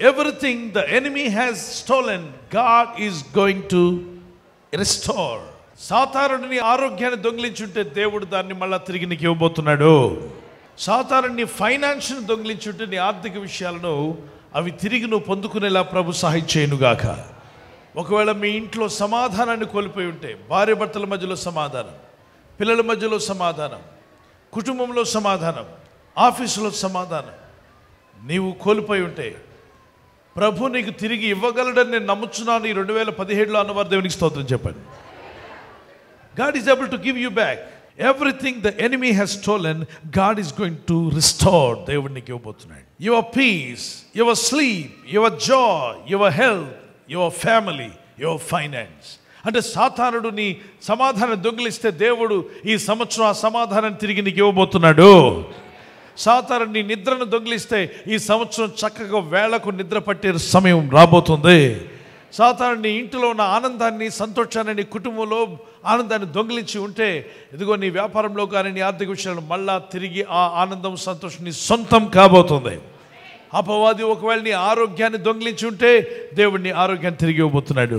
Everything the enemy has stolen, God is going to restore. సాతానుని ఆరోగ్యాన్ని దొంగిలించుంటే దేవుడు దాన్ని మళ్ళా తిరిగి నీకు ఇవ్వబోతున్నాడు. సాతానుని ఫైనాన్షియల్ దొంగిలించుంటే నీ ఆర్థిక విషయాలను అవి తిరిగి నువ్వు పొందుకునేలా ప్రభు సహాయం చేయనుగాక. ఒకవేళ మీ ఇంట్లో సమాధానాన్ని కోల్పోయి ఉంటే, భార్య భర్తల మధ్యలో సమాధానం, పిల్లల మధ్యలో సమాధానం, కుటుంబంలో సమాధానం, ఆఫీసులో సమాధానం నీవు కోల్పోయి ఉంటే ప్రభు నీకు తిరిగి ఇవ్వగలడని నేను నమ్ముచున్నాను. ఈ 2017లో అన్నవారు దేవునికి స్తోత్రం చెప్పండి. God is able to give you back everything the enemy has stolen. God is going to restore. దేవుడు నీకు ఇవ్వబోతున్నాడు. Your peace, your sleep, your joy, your health, your family, your finance. అంటే సాతానుడు నీ సమాధానం దొంగిలిస్తే దేవుడు ఈ సంవత్సరం ఆ సమాధానాన్ని తిరిగి నీకు ఇవ్వబోతున్నాడు. సాతానుడు నీ నిద్రను దొంగిలిస్తే ఈ సంవత్సరం చక్కగా వేళకు నిద్ర పట్టే సమయం రాబోతుంది. సాతానుడు నీ ఇంటిలో ఉన్న ఆనందాన్ని, సంతోషాన్ని, నీ కుటుంబంలో ఆనందాన్ని దొంగిలించి ఉంటే ఇదిగో నీ వ్యాపారంలో కానీ నీ ఆర్థిక విషయాలను మళ్ళా తిరిగి ఆ ఆనందం, సంతోషం నీ సొంతం కాబోతుంది. అపవాది ఒకవేళ నీ ఆరోగ్యాన్ని దొంగిలించి ఉంటే దేవుడు నీ ఆరోగ్యాన్ని తిరిగి ఇవ్వబోతున్నాడు.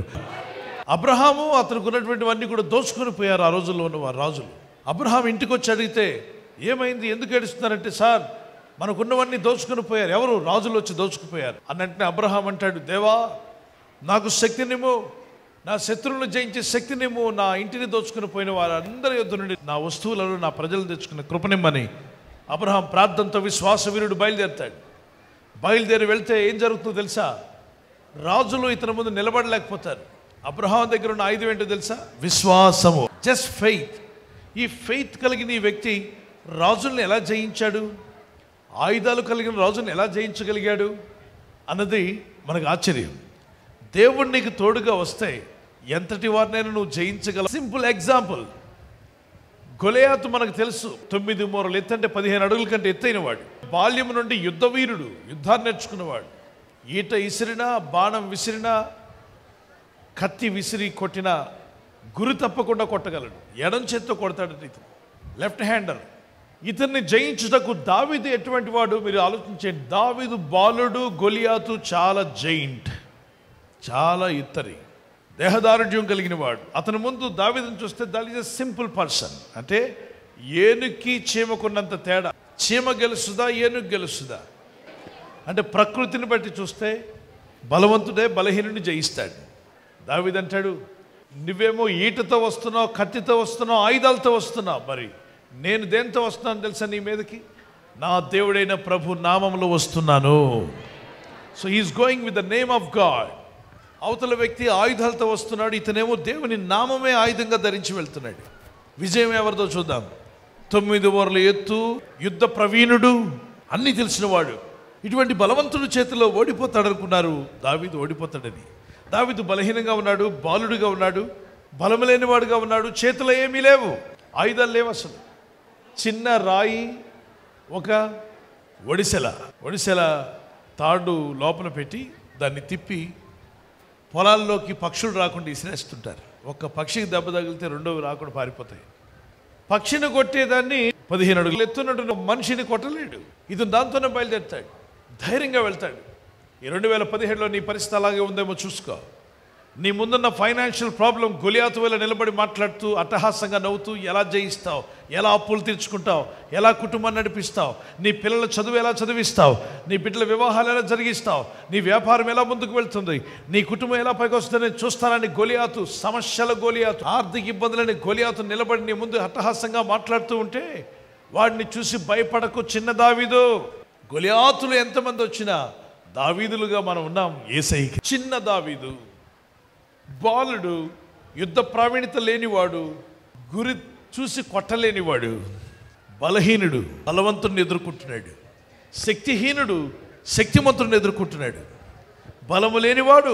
అబ్రహాము అతనికి ఉన్నటువంటివన్నీ కూడా దోచుకొని పోయారు ఆ రోజుల్లో ఉన్నవారు రాజులు. అబ్రహాం ఇంటికి వచ్చి అడిగితే ఏమైంది, ఎందుకు ఏడుస్తున్నారంటే, సార్ మనకున్నవన్నీ దోచుకొని పోయారు. ఎవరు? రాజులు వచ్చి దోచుకుపోయారు అన్నంటే అబ్రహాం అంటాడు, దేవా నాకు శక్తినిమ్ము, నా శత్రువులను జయించే శక్తినిమ్ము, నా ఇంటిని దోచుకుని పోయిన వారందరి యొద్ద నుండి నా వస్తువులను, నా ప్రజలు తెచ్చుకున్న కృపనిమ్మని అబ్రహాం ప్రార్థనతో విశ్వాస వీరుడు బయలుదేరుతాడు. బయలుదేరి వెళ్తే ఏం జరుగుతుందో తెలుసా? రాజులు ఇతని ముందు నిలబడలేకపోతారు. అబ్రహాం దగ్గర ఉన్న ఆయుధం ఏంటో తెలుసా? విశ్వాసము, జస్ట్ ఫెయిత్. ఈ ఫెయిత్ కలిగిన ఈ వ్యక్తి రాజుల్ని ఎలా జయించాడు, ఆయుధాలు కలిగిన రాజుల్ని ఎలా జయించగలిగాడు అన్నది మనకు ఆశ్చర్యం. దేవుడు నీకు తోడుగా వస్తే ఎంతటి వారినైనా నువ్వు జయించగలవు. సింపుల్ ఎగ్జాంపుల్, గొలియాతు మనకు తెలుసు, 9 మూరలు ఎత్తు, అంటే 15 అడుగుల కంటే ఎత్తైన వాడు. బాల్యం నుండి యుద్ధ వీరుడు, యుద్ధాన్ని నేర్చుకున్నవాడు. ఈట విసిరినా, బాణం విసిరినా, కత్తి విసిరి కొట్టినా గురి తప్పకుండా కొట్టగలడు. ఎడం చేత్తో కొడతాడు ఇతను, లెఫ్ట్ హ్యాండర్. ఇతన్ని జయించుటకు దావీదు ఎటువంటి వాడు మీరు ఆలోచించండి. దావీదు బాలుడు, గొలియాతు చాలా జైంట్, చాలా ఇత్తరి, దేహదారుఢ్యం కలిగిన వాడు. అతని ముందు దావీదుని చూస్తే that is a simple person. అంటే ఏనుక్కి చీమకున్నంత తేడా. చీమ గెలుస్తుందా, ఏనుగు గెలుస్తుందా? అంటే ప్రకృతిని బట్టి చూస్తే బలవంతుడే బలహీనుని జయిస్తాడు. దావీదు అంటాడు, నువ్వేమో ఈటతో వస్తున్నావు, కత్తితో వస్తున్నావు, ఆయుధాలతో వస్తున్నావు, మరి నేను దేంతో వస్తున్నాను తెలుసా నీ మీదకి? నా దేవుడైన ప్రభు నామంలో వస్తున్నాను. So he's going with the name of God. అవతల వ్యక్తి ఆయుధాలతో వస్తున్నాడు, ఇతనేమో దేవుని నామమే ఆయుధంగా ధరించి వెళ్తున్నాడు. విజయం ఎవరిదో చూద్దాం. 9 మూరల ఎత్తు, యుద్ధ ప్రవీణుడు, అన్నీ తెలిసినవాడు. ఇటువంటి బలవంతుడి చేతిలో ఓడిపోతాడు అనుకున్నారు. దావీదు ఓడిపోతాడని. దావీదు బలహీనంగా ఉన్నాడు, బాలుడిగా ఉన్నాడు, బలము లేనివాడుగా ఉన్నాడు, చేతిలో ఏమీ లేవు, ఆయుధాలు లేవు అసలు. చిన్న రాయి, ఒక ఒడిసెల తాడు లోపల పెట్టి దాన్ని తిప్పి పొలాల్లోకి పక్షులు రాకుండా ఇసిరేస్తుంటారు. ఒక్క పక్షికి దెబ్బ తగిలితే రెండోవి రాకుండా పారిపోతాయి. పక్షిని కొట్టేదాన్ని 15 అడుగులు ఎత్తున్నట్టు మనిషిని కొట్టలేడు. ఇతను దాంతోనే బయలుదేరుతాడు, ధైర్యంగా వెళ్తాడు. ఈ 2017లో నీ పరిస్థితి అలాగే ఉందేమో చూసుకో. నీ ముందున్న ఫైనాన్షియల్ ప్రాబ్లం గొలియాతు వల్ల నిలబడి మాట్లాడుతూ అట్టహాసంగా నవ్వుతూ ఎలా జయిస్తావు, ఎలా అప్పులు తీర్చుకుంటావు, ఎలా కుటుంబాన్ని నడిపిస్తావు, నీ పిల్లల చదువు ఎలా చదివిస్తావు, నీ బిడ్డల వివాహాలు ఎలా జరిగిస్తావు, నీ వ్యాపారం ఎలా ముందుకు వెళ్తుంది, నీ కుటుంబం ఎలా పైకి వస్తుందని చూస్తానని గొలియాతు, సమస్యల గొలియాతు, ఆర్థిక ఇబ్బందులని గొలియాతు నిలబడి నీ ముందు అట్టహాసంగా మాట్లాడుతూ ఉంటే వాడిని చూసి భయపడకు చిన్న దావీదు. గొలియాతులు ఎంతమంది వచ్చినా దావీదులుగా మనం ఉన్నాం యేసయ్యకి. చిన్న దావీదు, బాలుడు, యుద్ధ ప్రావీణ్యత లేనివాడు, గురి చూసి కొట్టలేనివాడు, బలహీనుడు బలవంతుడిని ఎదుర్కొంటున్నాడు, శక్తిహీనుడు శక్తిమంతుడిని ఎదుర్కొంటున్నాడు, బలము లేనివాడు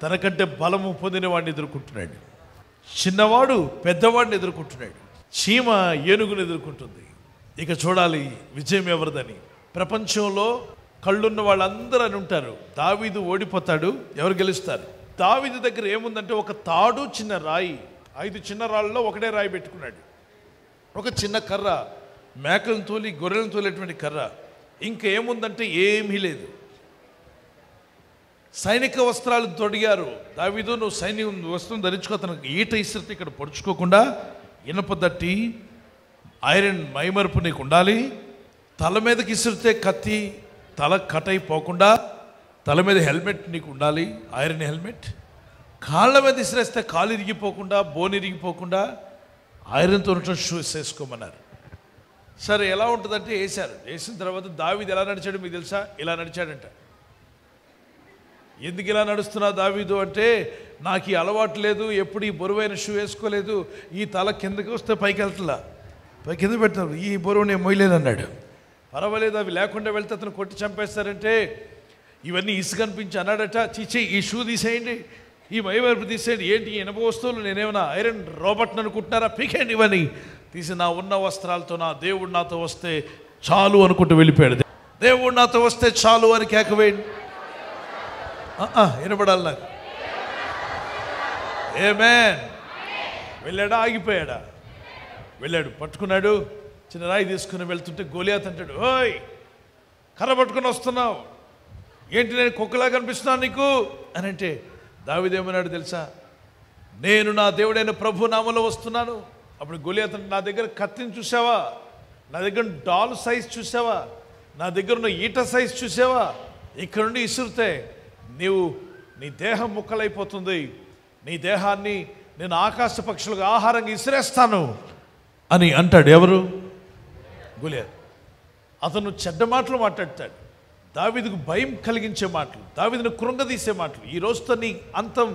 తనకంటే బలము పొందిన వాడిని ఎదుర్కొంటున్నాడు, చిన్నవాడు పెద్దవాడిని ఎదుర్కొంటున్నాడు, చీమ ఏనుగుని ఎదుర్కొంటుంది. ఇక చూడాలి విజయం ఎవరిదని. ప్రపంచంలో కళ్ళున్న వాళ్ళందరూ అని ఉంటారు. దావీదు ఓడిపోతాడు, ఎవరు గెలుస్తారు? దావీదు దగ్గర ఏముందంటే ఒక తాడు, చిన్న రాయి, 5 చిన్న రాళ్ళలో ఒకటే రాయి పెట్టుకున్నాడు, ఒక చిన్న కర్ర, మేకలను తోలి గొర్రెలను తోలేటువంటి కర్ర. ఇంకా ఏముందంటే ఏమీ లేదు. సైనిక వస్త్రాలు తొడిగారు. దావీదు నువ్వు సైనిక వస్త్రం ధరించుకో, అతనికి ఈట ఇసిరితే ఇక్కడ పొడుచుకోకుండా ఇనప దట్టి ఐరన్ మైమరుపు నీకు ఉండాలి. తల మీదకి ఇసిరితే కత్తి తల కట్ అయిపోకుండా తల మీద హెల్మెట్ నీకు ఉండాలి, ఐరన్ హెల్మెట్. కాళ్ళ మీద ఇసిరేస్తే కాలు ఇరిగిపోకుండా బోన్ ఇరిగిపోకుండా ఐరన్తో ఉన్న షూస్ వేసుకోమన్నారు. సరే ఎలా ఉంటుందంటే వేశారు. వేసిన తర్వాత దావీదు ఎలా నడిచాడు మీకు తెలుసా? ఇలా నడిచాడంట. ఎందుకు ఇలా నడుస్తున్నా దావీదు అంటే, నాకు ఈ అలవాటు లేదు, ఎప్పుడు ఈ బరువైన షూ వేసుకోలేదు, ఈ తల కిందకి వస్తే పైకి వెళ్తలా, పై కింద పెడతారు, ఈ బరువు నేను మొయ్యలేను అన్నాడు. పర్వాలేదు, అవి లేకుండా వెళ్తే అతను కొట్టి చంపేస్తారంటే ఇవన్నీ ఇసుకనిపించి అన్నాడట, చీచి ఈ షూ తీసేయండి, ఈ మైమరుపు తీసేయండి, ఏంటి ఈ ఇనప వస్తువులు, నేనేమన్నా ఐరన్ రోబోట్ అనుకుంటున్నారా, పీకేయండి ఇవన్నీ తీసి నా ఉన్న వస్త్రాలతో నా దేవుడు నాతో వస్తే చాలు అనుకుంటూ వెళ్ళిపోయాడు. దేవుడు నాతో వస్తే చాలు అని కేకవేయండి. వినపడాలి నాకు. ఆమేన్. వెళ్ళాడా ఆగిపోయాడా? వెళ్ళాడు, పట్టుకున్నాడు, చిన్న రాయి తీసుకుని వెళ్తుంటే గోలియాత్ అంటాడు, ఓయ్ కర్ర పట్టుకుని వస్తున్నావు ఏంటి, నేను కుక్కలా కనిపిస్తున్నాను నీకు అని అంటే దావీదు ఏమన్నాడు తెలుసా? నేను నా దేవుడైన ప్రభు నామములో వస్తున్నాను. అప్పుడు గోలియాత్ నా దగ్గర కత్తిని చూసావా, నా దగ్గర డాల్ సైజ్ చూసావా, నా దగ్గర ఉన్న ఈట సైజ్ చూసావా, ఇక్కడ నుండి ఇసురుతే నీ దేహం ముక్కలైపోతుంది, నీ దేహాన్ని నేను ఆకాశ పక్షులకు ఆహారంగా ఇసిరేస్తాను అని అంటాడు. ఎవరు? గోలియాత్. అతను చెడ్డ మాటలు మాట్లాడతాడు, దావీదుకు భయం కలిగించే మాటలు, దావీదును కృంగదీసే మాటలు, ఈ రోజుతో నీ అంతం,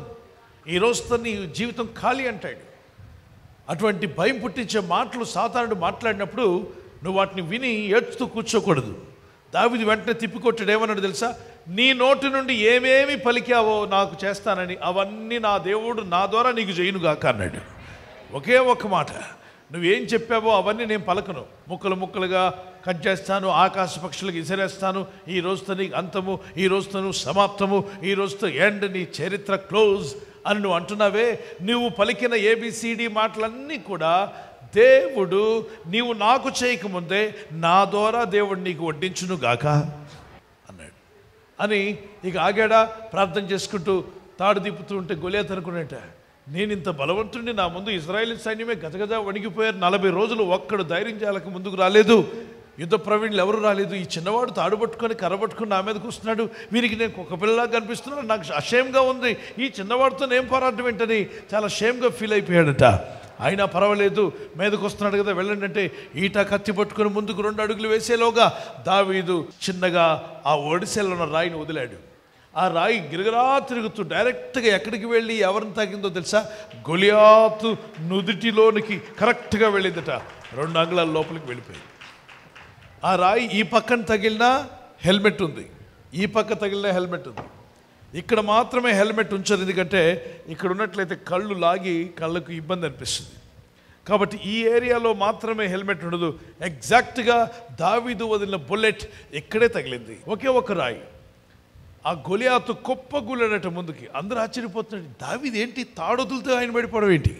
ఈ రోజుతో నీ జీవితం ఖాళీ అంటాడు. అటువంటి భయం పుట్టించే మాటలు సాతానుడు మాట్లాడినప్పుడు నువ్వు వాటిని విని ఏడ్చుతూ కూర్చోకూడదు. దావీదు వెంటనే తిప్పికొట్టాడు. ఏమన్నాడు తెలుసా? నీ నోటి నుండి ఏమేమి పలికావో నాకు చేస్తానని, అవన్నీ నా దేవుడు నా ద్వారా నీకు చేయనుగాక అన్నాడు. ఒకే ఒక్క మాట, నువ్వేం చెప్పావో అవన్నీ నేను పలకను, ముక్కలు ముక్కలుగా కట్ చేస్తాను, ఆకాశ పక్షులకు ఇసిరేస్తాను, ఈ రోజుతో నీకు అంతము, ఈ రోజుతో నువ్వు సమాప్తము, ఈ రోజుతో ఎండ్, నీ చరిత్ర క్లోజ్ అని నువ్వు అంటున్నావే. నువ్వు పలికిన ఏబిసిడి మాటలన్నీ కూడా దేవుడు నీవు నాకు చేయకముందే నా ద్వారా దేవుడు నీకు వడ్డించును గాక అన్నాడు. అని ఇక ఆగాడా, ప్రార్థన చేసుకుంటూ తాడు తిప్పుతూ ఉంటే గొలియాత్ అనుకునేట, నేను ఇంత బలవంతుడిని, నా ముందు ఇజ్రాయేల్ సైన్యమే గజగజ వణిగిపోయారు, 40 రోజులు ఒక్కడు ధైర్యం చేయాలకు ముందుకు రాలేదు, యుద్ధ ప్రవీణులు ఎవరు రాలేదు, ఈ చిన్నవాడు తాడు పట్టుకొని కర్ర పట్టుకొని నా మీదకి వస్తున్నాడు, వీరికి నేను ఒక పిల్లలా కనిపిస్తున్నాను, నాకు అషేమ్గా ఉంది, ఈ చిన్నవాడితో నేను పోరాటం ఏంటని చాలా షేమ్గా ఫీల్ అయిపోయాడట. అయినా పర్వాలేదు, మీదకి వస్తున్నాడు కదా వెళ్ళండి అంటే ఈట కత్తి పట్టుకొని ముందుకు 2 అడుగులు వేసేలోగా దావీదు చిన్నగా ఆ ఒడిసెల్లో ఉన్న రాయిని వదిలాడు. ఆ రాయి గిరగరా తిరుగుతూ డైరెక్ట్గా ఎక్కడికి వెళ్ళి ఎవరిని తాకిందో తెలుసా? గొలియాతు నుదిటిలోనికి కరెక్ట్గా వెళ్ళిందట. 2 అంగుళాల లోపలికి వెళ్ళిపోయింది. ఆ రాయి ఈ పక్కన తగిలినా హెల్మెట్ ఉంది, ఈ పక్క తగిలినా హెల్మెట్ ఉంది. ఇక్కడ మాత్రమే హెల్మెట్ ఉంచారు, ఎందుకంటే ఇక్కడ ఉన్నట్లయితే కళ్ళు లాగి కళ్ళకు ఇబ్బంది అనిపిస్తుంది. కాబట్టి ఈ ఏరియాలో మాత్రమే హెల్మెట్ ఉండదు. ఎగ్జాక్ట్గా దావీదు వదిలిన బుల్లెట్ ఇక్కడే తగిలింది. ఒకే ఒక రాయి. ఆ గొలియాతు కుప్పగూలడట ముందుకి. అందరూ ఆశ్చర్యపోతున్నాడు, దావీదు ఏంటి తాడు వదులుతూ ఆయన పడిపోవడం ఏంటి,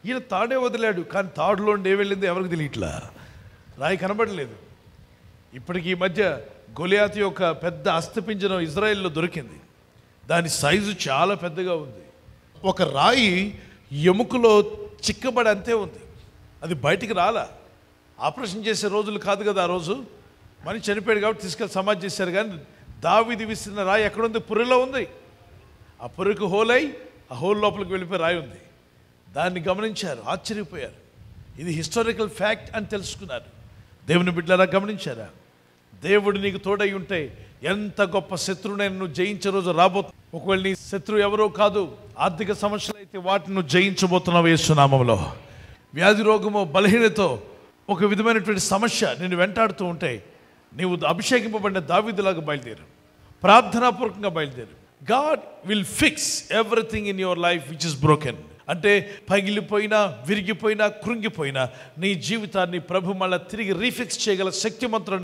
ఈయన తాడే వదిలాడు, కానీ తాడులో ఏ వెళ్ళిందో ఎవరికి తెలియట్లా, రాయి కనబడలేదు. ఇప్పటికి ఈ మధ్య గొలియాతు యొక్క పెద్ద అస్థిపింజరం ఇజ్రాయెల్లో దొరికింది. దాని సైజు చాలా పెద్దగా ఉంది. ఒక రాయి ఎముకలో చిక్కబడి అంతే ఉంది, అది బయటికి రాలా. ఆపరేషన్ చేసే రోజులు కాదు కదా ఆ రోజు, మనిషి చనిపోయాడు కాబట్టి తీసుకెళ్ళి సమాధి చేశారు. కానీ దావీదు విసిరిన రాయి ఎక్కడుంది? పుర్రెలో ఉంది. ఆ పుర్రెకు హోల్ అయి ఆ హోల్ లోపలికి వెళ్ళిపోయి రాయి ఉంది. దాన్ని గమనించారు, ఆశ్చర్యపోయారు. ఇది హిస్టారికల్ ఫ్యాక్ట్ అని తెలుసుకున్నారు. దేవుని బిడ్డలారా గమనించారా? దేవుడు నీకు తోడై ఉంటే ఎంత గొప్ప శత్రువునైనా నువ్వు జయించే రోజు రాబోతుంది. ఒకవేళ నీ శత్రువు ఎవరో కాదు, ఆర్థిక సమస్యలు అయితే వాటిని నువ్వు జయించబోతున్నావు యేసు నామములో. వ్యాధి రోగమో బలహీనతో ఒక విధమైనటువంటి సమస్య నిన్ను వెంటాడుతూ ఉంటే నీవు అభిషేకింపబడిన దావీదులాగా బయలుదేరు, ప్రార్థనాపూర్వకంగా బయలుదేరు. God will fix everything in your life which is broken. అంటే పగిలిపోయినా, విరిగిపోయినా, కృంగిపోయినా నీ జీవితాన్ని ప్రభు మళ్ళీ తిరిగి రీఫిక్స్ చేయగల శక్తిమంతుడు.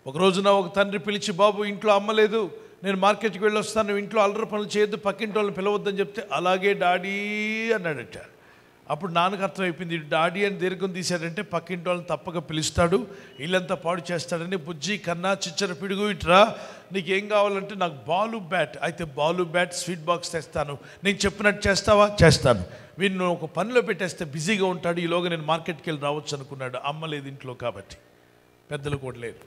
ఒక రోజున ఒక తండ్రి పిలిచి, బాబు ఇంట్లో అమ్మలేదు, నేను మార్కెట్కి వెళ్ళి వస్తాను, ఇంట్లో అల్లరి పనులు చేయొద్దు, పక్కింటి వాళ్ళని పిలవద్దని చెప్తే, అలాగే డాడీ అన్నాడట. అప్పుడు నాన్నకు అర్థమైపోయింది, డాడీ అని దీర్ఘం తీశాడంటే పక్కింటి వాళ్ళని తప్పక పిలుస్తాడు, ఇల్లంతా పాడు చేస్తాడని. బుజ్జి కన్నా చిచ్చర పిడుగు ఇట్రా, నీకేం కావాలంటే నాకు బాలు బ్యాట్, అయితే బాలు బ్యాట్ స్వీట్ బాక్స్ తెస్తాను, నేను చెప్పినట్టు చేస్తావా? చేస్తాను. వీళ్ళు ఒక పనిలో పెట్టేస్తే బిజీగా ఉంటాడు, ఈలోగా నేను మార్కెట్కి వెళ్ళి రావచ్చు అనుకున్నాడు. అమ్మ లేదు ఇంట్లో కాబట్టి, పెద్దలు కూడా లేరు.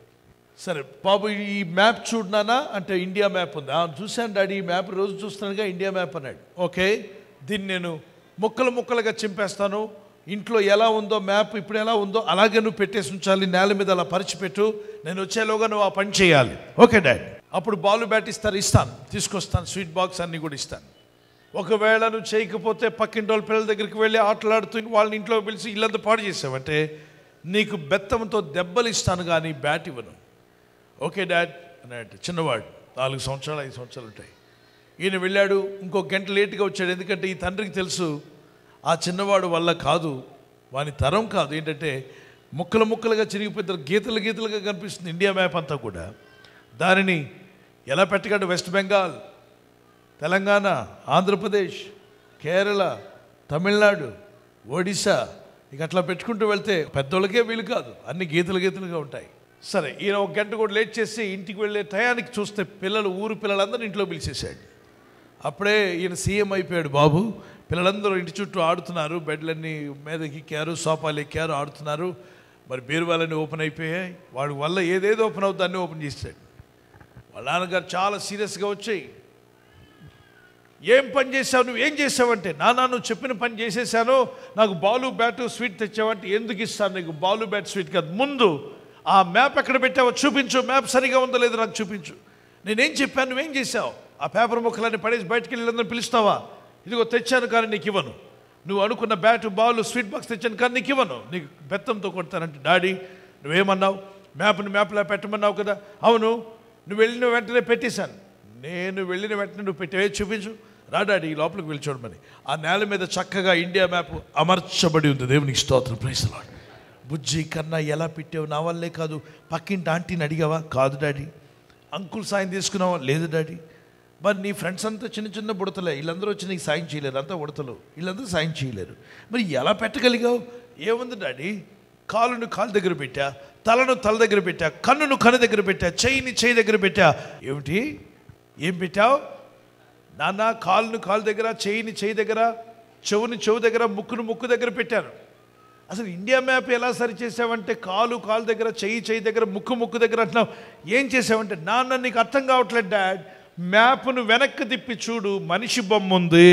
సరే బాబు ఈ మ్యాప్ చూడనానా అంటే ఇండియా మ్యాప్ ఉంది. చూశాను డాడీ, ఈ మ్యాప్ రోజు చూస్తున్నానుగా, ఇండియా మ్యాప్ అన్నాడు. ఓకే, దీన్ని నేను ముక్కలు ముక్కలుగా చింపేస్తాను, ఇంట్లో ఎలా ఉందో మ్యాప్ ఇప్పుడు ఎలా ఉందో అలాగే నువ్వు పెట్టేసి ఉంచాలి, నేల మీద అలా పరిచిపెట్టు, నేను వచ్చేలోగా నువ్వు ఆ పని చేయాలి. Okay daddy. అప్పుడు బాలు బ్యాట్ ఇస్తాను, తీసుకొస్తాను, స్వీట్ బాక్స్ అన్నీ కూడా ఇస్తాను. ఒకవేళ నువ్వు చేయకపోతే పక్కింటి వాళ్ళ పిల్లల దగ్గరికి వెళ్ళి ఆటలాడుతూ వాళ్ళని ఇంట్లో పిలిచి ఇల్లంతా పాడు చేసావంటే నీకు బెత్తంతో దెబ్బలు ఇస్తాను కానీ బ్యాట్ ఇవ్వను. ఓకే డాడ్ అన్నాడు. చిన్నవాడు, 4 సంవత్సరాలు 5 సంవత్సరాలు ఉంటాయి. ఈయన వెళ్ళాడు, ఇంకో గంట లేటుగా వచ్చాడు. ఎందుకంటే ఈ తండ్రికి తెలుసు ఆ చిన్నవాడు వల్ల కాదు, వాని తరం కాదు. ఏంటంటే ముక్కలు ముక్కలుగా చిరిగిపోతారు, గీతలు గీతలుగా కనిపిస్తుంది ఇండియా మ్యాప్ అంతా కూడా. దానిని ఎలా పెట్టగలడు? వెస్ట్ బెంగాల్, తెలంగాణ, ఆంధ్రప్రదేశ్, కేరళ, తమిళనాడు, ఒడిశా, ఇక అట్లా పెట్టుకుంటూ వెళ్తే పెద్దోళ్ళకే వీలు కాదు, అన్ని గీతలు గీతలుగా ఉంటాయి. సరే, ఈయన ఒక గంట కూడా లేట్ చేసి ఇంటికి వెళ్ళే టయానికి చూస్తే ఊరు పిల్లలందరూ ఇంట్లో పిలిచేశాడు. అప్పుడే ఈయన సీఎం అయిపోయాడు బాబు. పిల్లలందరూ ఇంటి చుట్టూ ఆడుతున్నారు, బెడ్లన్నీ మీదకి ఎక్కారు, సోఫాలు ఎక్కారు, ఆడుతున్నారు. మరి బీరువాలన్నీ ఓపెన్ అయిపోయాయి. వాడి వల్ల ఏదేదో ఓపెన్ అవుతుంది అన్నీ ఓపెన్ చేశాడు. వాళ్ళ నాన్నగారు చాలా సీరియస్గా వచ్చాయి, ఏం పని చేశావు, నువ్వు ఏం చేసావంటే, నాన్న నువ్వు చెప్పిన పని చేసేసాను, నాకు బాలు బ్యాటు స్వీట్ తెచ్చావంటే ఎందుకు ఇస్తాను నీకు బాలు బ్యాట్ స్వీట్ కాదు, ముందు ఆ మ్యాప్ ఎక్కడ పెట్టావో చూపించు, మ్యాప్ సరిగా ఉందో లేదో నాకు చూపించు, నేనేం చెప్పాను నువ్వేం చేసావు, ఆ పేపర్ ముక్కలన్నీ పడేసి బయటకు వెళ్ళి పిలుస్తావా, ఇదిగో తెచ్చాను కానీ నీకు ఇవ్వను, నువ్వు అనుకున్న బ్యాటు బాలు స్వీట్ బాక్స్ తెచ్చాను కానీ నీకు ఇవ్వను, నీకు బెత్తంతో కొడతానంటే. డాడీ నువ్వేమన్నావు, మ్యాప్లా పెట్టమన్నావు కదా, అవును, నువ్వు వెళ్ళిన వెంటనే పెట్టేశాను, నేను వెళ్ళిన వెంటనే నువ్వు పెట్టే చూపించు, రా డాడీ లోపలికి వెళ్ళి చూడమని. ఆ నేల మీద చక్కగా ఇండియా మ్యాప్ అమర్చబడి ఉంది. దేవునికి స్తోత్రం, ప్రైజ్ ది లార్డ్. బుజ్జి కన్నా ఎలా పెట్టావు, నా వల్లే కాదు, పక్కింటి ఆంటీని అడిగావా, కాదు డాడీ. అంకుల్ సాయం తీసుకున్నావా, లేదు డాడీ. మరి నీ ఫ్రెండ్స్ అంతా చిన్న చిన్న బుడతలే, వీళ్ళందరూ వచ్చి నీకు సాయం చేయలేరు, అంతా ఉడతలు, వీళ్ళందరూ సాయం చేయలేరు, మరి ఎలా పెట్టగలిగావు, ఏముంది డాడీ, కాలును కాలు దగ్గర పెట్టా, తలను తల దగ్గర పెట్టా, కన్నును కన్ను దగ్గర పెట్టా, చెయ్యిని చెయ్యి దగ్గర పెట్టా. ఏమిటి, ఏం పెట్టావు నాన్న? కాలును కాలు దగ్గర, చెయ్యిని చెయ్యి దగ్గర, చెవుని చెవు దగ్గర, ముక్కును ముక్కు దగ్గర పెట్టాను. అసలు ఇండియా మ్యాప్ ఎలా సరి చేసావంటే కాలు కాలు దగ్గర, చెయ్యి దగ్గర, ముక్కు దగ్గర అంటున్నావు, ఏం చేసావంటే, నాన్న నీకు అర్థం కావట్లేదు డాడ్, మ్యాప్ను వెనక్కి తిప్పి చూడు, మనిషి బొమ్మ ఉంది.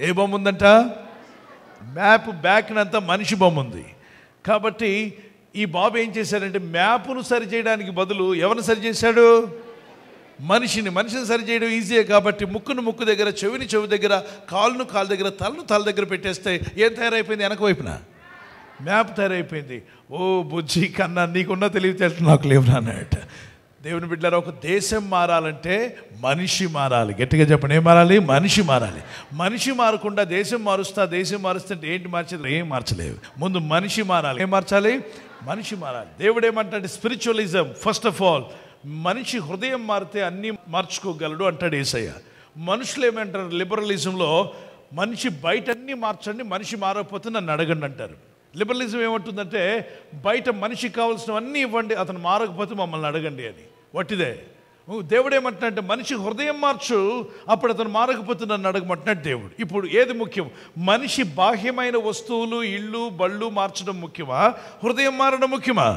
ఏ బొమ్మ ఉందంట? మ్యాప్ బ్యాక్నంతా మనిషి బొమ్మ ఉంది. కాబట్టి ఈ బాబు ఏం చేశాడంటే మ్యాప్ను సరి చేయడానికి బదులు ఎవరిని సరి చేశాడు? మనిషిని సరి చేయడం ఈజీయే కాబట్టి ముక్కును ముక్కు దగ్గర, చెవిని చెవి దగ్గర, కాలును కాలు దగ్గర, తలను తల దగ్గర పెట్టేస్తే ఏం తయారైపోయింది? వెనక వైపున మ్యాప్ తయారైపోయింది. ఓ బుజ్జి కన్నా నీకున్న తెలివితేటలు నాకు లేవు అన్నట్ట. దేవుని బిడ్డలారా, ఒక దేశం మారాలంటే మనిషి మారాలి. గట్టిగా చెప్పండి, ఏం మారాలి? మనిషి మారాలి. మనిషి మారకుండా దేశం మారుస్తే ఏంటి మార్చేది? ఏం మార్చలేవు. ముందు మనిషి మారాలి. ఏం మార్చాలి? మనిషి మారాలి. దేవుడు ఏమంటాడు? స్పిరిచువలిజం ఫస్ట్ ఆఫ్ ఆల్, మనిషి హృదయం మారితే అన్నీ మార్చుకోగలడు అంటాడు యేసయ్య. మనుషులు ఏమంటారు లిబరలిజంలో? మనిషి బయట అన్నీ మార్చండి, మనిషి మారకపోతే నన్ను అడగండి అంటారు. లిబరలిజం ఏమంటుందంటే బయట మనిషికి కావాల్సినవన్నీ ఇవ్వండి, అతను మారకపోతే మమ్మల్ని అడగండి అని. వట్టిదే. దేవుడు ఏమంటున్నాడంటే మనిషి హృదయం మార్చు, అప్పుడు అతను మారకపోతే నన్ను అడగమంటున్నాడు దేవుడు. ఇప్పుడు ఏది ముఖ్యం? మనిషి బాహ్యమైన వస్తువులు, ఇళ్ళు బళ్ళు మార్చడం ముఖ్యమా, హృదయం మారడం ముఖ్యమా?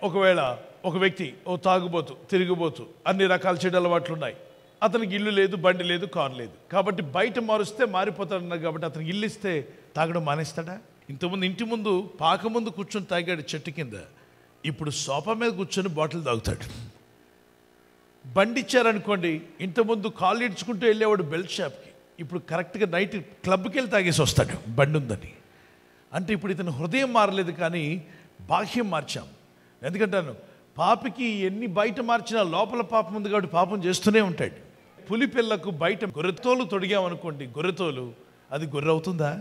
ఒకవేళ ఒక వ్యక్తి ఓ తాగుబోతు, తిరిగిపోతూ, అన్ని రకాల చెడు అలవాట్లు ఉన్నాయి, అతనికి ఇల్లు లేదు, బండి లేదు, కారు లేదు, కాబట్టి బయట మారుస్తే మారిపోతాడన్నారు కాబట్టి అతనికి ఇల్లు ఇస్తే తాగడం మానేస్తాడా? ఇంతకుముందు ఇంటి ముందు పాక ముందు కూర్చొని తాగాడు చెట్టు కింద, ఇప్పుడు సోఫా మీద కూర్చొని బాటిల్ తాగుతాడు. బండి ఇచ్చారనుకోండి, ఇంతకుముందు కాళ్ళు ఇడ్చుకుంటూ వెళ్ళేవాడు బెల్ట్ షాప్కి, ఇప్పుడు కరెక్ట్గా నైట్ క్లబ్కి వెళ్ళి తాగేసి వస్తాడు బండి ఉందని. అంటే ఇప్పుడు ఇతను హృదయం మారలేదు కానీ బాహ్యం మార్చాం. ఎందుకంటాను, పాపికి ఎన్ని బయట మార్చినా లోపల పాపం ఉంది కాబట్టి పాపం చేస్తూనే ఉంటాడు. పులి పిల్లకు బయట గొర్రెతోలు తొడిగామనుకోండి, గొర్రెతోలు, అది గొర్రె అవుతుందా?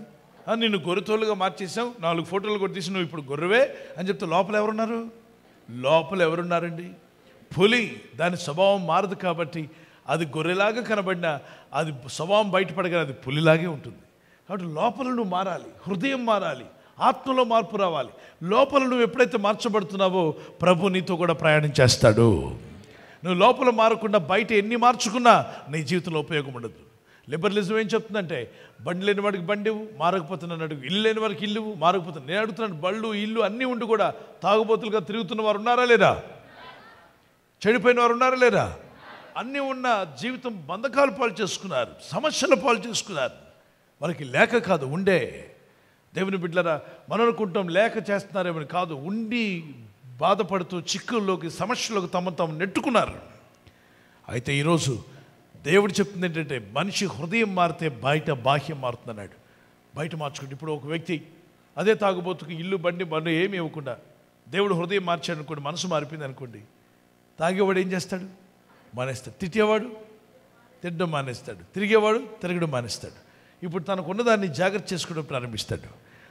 నిన్ను గొర్రెతోలుగా మార్చేసాం, 4 ఫోటోలు కూడా తీసి నువ్వు ఇప్పుడు గొర్రెవే అని చెప్తే లోపల ఎవరున్నారు? లోపల ఎవరున్నారండి? పులి. దాని స్వభావం మారదు కాబట్టి అది గొర్రెలాగా కనబడినా అది స్వభావం బయటపడగా అది పులిలాగే ఉంటుంది. కాబట్టి లోపల నువ్వు మారాలి, హృదయం మారాలి, ఆత్మలో మార్పు రావాలి. లోపల నువ్వు ఎప్పుడైతే మార్చబడుతున్నావో ప్రభు నీతో కూడా ప్రయాణం చేస్తాడు. నువ్వు లోపల మారకుండా బయట ఎన్ని మార్చుకున్నా నీ జీవితంలో ఉపయోగం ఉండదు. లిబరలిజం ఏం చెప్తుందంటే బండి లేని వాడికి బండి మారకపోతున్నాను అడుగు, ఇల్లు లేని వారికి ఇల్లు మారకపోతున్నాను. నేను అడుగుతున్నాను, బళ్ళు ఇల్లు అన్నీ ఉండి కూడా తాగుబోతులుగా తిరుగుతున్న వారు ఉన్నారా లేరా? చెడిపోయిన వారు ఉన్నారా లేరా? అన్నీ ఉన్న జీవితం బంధకాలు పాలు చేసుకున్నారు, సమస్యల పాలు చేసుకున్నారు. వాళ్ళకి లేక కాదు, ఉండే. దేవుని బిడ్డలారా, మనం అనుకుంటాం లేక చేస్తున్నారేమని, కాదు, ఉండి బాధపడుతూ చిక్కుల్లోకి సమస్యలకు తమ నెట్టుకున్నారు. అయితే ఈరోజు దేవుడు చెప్తుంది ఏంటంటే మనిషి హృదయం మారితే బయట బాహ్యం మారుతున్నాడు. బయట మార్చుకుంటే ఇప్పుడు ఒక వ్యక్తి అదే తాగుబోతుకి ఇల్లు బండి ఏమి ఇవ్వకుండా దేవుడు హృదయం మార్చాడు అనుకోండి, మనసు మారిపోయింది అనుకోండి, తాగేవాడు ఏం చేస్తాడు? మానేస్తాడు. తిట్టేవాడు తిట్టడం మానేస్తాడు, తిరిగేవాడు తిరగడం మానేస్తాడు. ఇప్పుడు తనకున్న దాన్ని జాగ్రత్త చేసుకోవడం ప్రారంభిస్తాడు,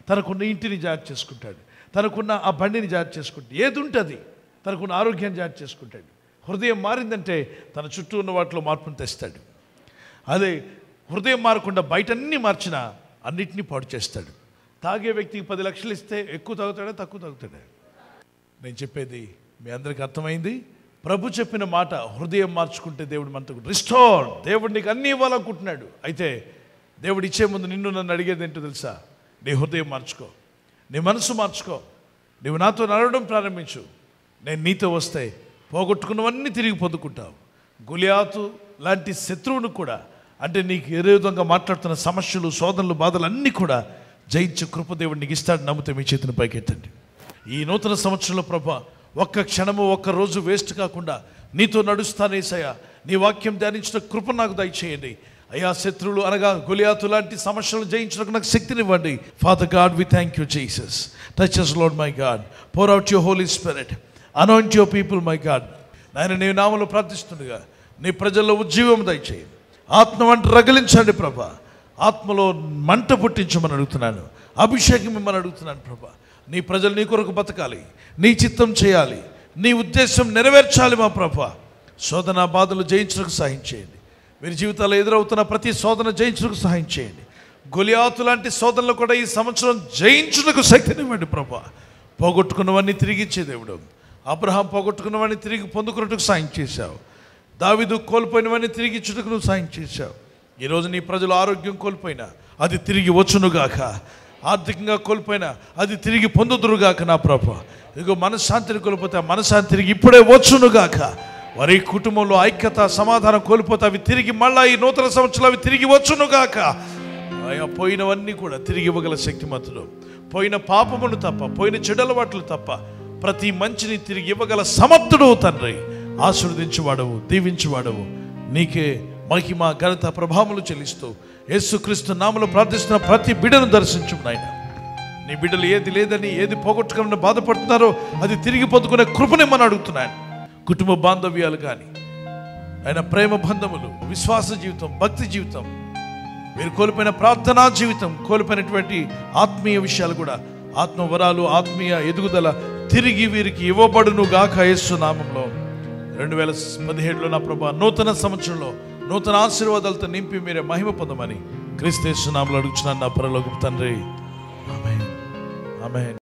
తనకున్న ఇంటిని జాగ్రత్త చేసుకుంటాడు, తనకున్న ఆ బండిని జాగ్రత్త చేసుకుంటాడు, ఏది ఉంటుంది తనకున్న ఆరోగ్యాన్ని జాగ్రత్త చేసుకుంటాడు. హృదయం మారిందంటే తన చుట్టూ ఉన్న వాటిలో మార్పును తెస్తాడు. అదే హృదయం మారకుండా బయట అన్నీ మార్చినా అన్నిటినీ పాడు చేస్తాడు. తాగే వ్యక్తికి 10 లక్షలు ఇస్తే ఎక్కువ తాగుతాడా తక్కువ తాగుతాడా? నేను చెప్పేది మీ అందరికీ అర్థమైంది. ప్రభు చెప్పిన మాట హృదయం మార్చుకుంటే దేవుడు మనతో రిస్టోర్. దేవుడు నీకు అన్నీ ఇవ్వాలనుకుంటున్నాడు. అయితే దేవుడు ఇచ్చే ముందు నన్ను అడిగేది ఏంటో తెలుసా? నీ హృదయం మార్చుకో, నీ మనసు మార్చుకో, నువ్వు నాతో నడవడం ప్రారంభించు. నేను నీతో వస్తే పోగొట్టుకున్నవన్నీ తిరిగి పొందుకుంటావు. గొలియాతు లాంటి శత్రువును కూడా, అంటే నీకు ఏ విధంగా మాట్లాడుతున్న సమస్యలు, శోధనలు, బాధలు అన్నీ కూడా జయించే కృపదేవుడు నీకు ఇస్తాడు. నమ్మితే మీ చేతిని పైకెత్తండి. ఈ నూతన సంవత్సరంలో ప్రభా ఒక్క క్షణము ఒక్క రోజు వేస్ట్ కాకుండా నీతో నడుస్తానేసయ్యా. నీ వాక్యం ధ్యానించిన కృప నాకు దయచేయండి అయ్యా. శత్రువులు అనగా గొలియాతు లాంటి సమస్యలను జయించడానికి నాకు శక్తినివ్వండి. Father God, we thank you Jesus. Touch us Lord my God. pour out your Holy Spirit. anoint your people my God. నాయన నీ నామములో ప్రార్థిస్తుండగా నీ ప్రజల్లో ఉజ్జీవం దయచేయండి. ఆత్మ వంట రగిలించండి ప్రభా. ఆత్మలో మంట పుట్టించమని అడుగుతున్నాను, అభిషేకం మిమ్మల్ని అడుగుతున్నాను ప్రభా. నీ ప్రజలు నీ కొరకు బతకాలి, నీ చిత్తం చేయాలి, నీ ఉద్దేశం నెరవేర్చాలి మా ప్రభా. శోధన బాధలు జయించడానికి సహాయం చేయండి. వీరి జీవితాల్లో ఎదురవుతున్న ప్రతి శోధన జయించడానికి సహాయం చేయండి. గొలియాతు లాంటి శోధనలు కూడా ఈ సంవత్సరం జయించుటకు శక్తినివ్వండి ప్రభా. పోగొట్టుకున్నవన్నీ తిరిగి ఇచ్చే దేవుడు. అబ్రహాం పోగొట్టుకున్నవన్నీ తిరిగి పొందుకున్నట్టుకు సాయం చేశావు. దావీదు కోల్పోయినవన్నీ తిరిగి ఇచ్చుటకు నువ్వు సాయం చేశావు. ఈరోజు నీ ప్రజలు ఆరోగ్యం కోల్పోయినా అది తిరిగి వచ్చునుగాక, ఆర్థికంగా కోల్పోయినా అది తిరిగి పొందుదురుగాక నా ప్రభా. ఇదిగో మనశ్శాంతిని కోల్పోతే ఆ మనశ్శాంతి తిరిగి ఇప్పుడే వచ్చునుగాక. వారి కుటుంబంలో ఐక్యత, సమాధానం కోల్పోతే అవి తిరిగి మళ్ళా ఈ నూతన సంవత్సరాలు అవి తిరిగి వచ్చునుగాక. అయ్యా, పోయినవన్నీ కూడా తిరిగి ఇవ్వగల శక్తిమంతుడు. పోయిన పాపమును తప్ప, పోయిన చెడలవాట్లు తప్ప ప్రతి మంచిని తిరిగి ఇవ్వగల సమర్థుడు తండ్రి. ఆశీర్వదించువాడవు, దీవించువాడవు. నీకే మహిమ, ఘనత, ప్రభావములు చెల్లిస్తూ యేసుక్రీస్తు నామములో ప్రార్థిస్తున్న ప్రతి బిడ్డను దర్శించు నాయన. నీ బిడ్డలు ఏది లేదని, ఏది పోగొట్టుకుని బాధపడుతున్నారో అది తిరిగి పొందుకునే కృపనిమ్మని అడుగుతున్నాను. కుటుంబ బాంధవ్యాలు కానీ, ఆయన ప్రేమ బంధములు, విశ్వాస జీవితం, భక్తి జీవితం, మీరు కోల్పోయిన ప్రార్థనా జీవితం, కోల్పోయినటువంటి ఆత్మీయ విషయాలు కూడా, ఆత్మవరాలు, ఆత్మీయ ఎదుగుదల తిరిగి వీరికి ఇవ్వబడును గాక యేసు నామములో. 2017లో నా ప్రభా నూతన సంవత్సరంలో నూతన ఆశీర్వాదాలతో నింపి మీరే మహిమ పొందమని క్రీస్తు యేసు నామములో అడుగుచున్నాను నా పరలోకపు తండ్రి. ఆమేన్, ఆమేన్.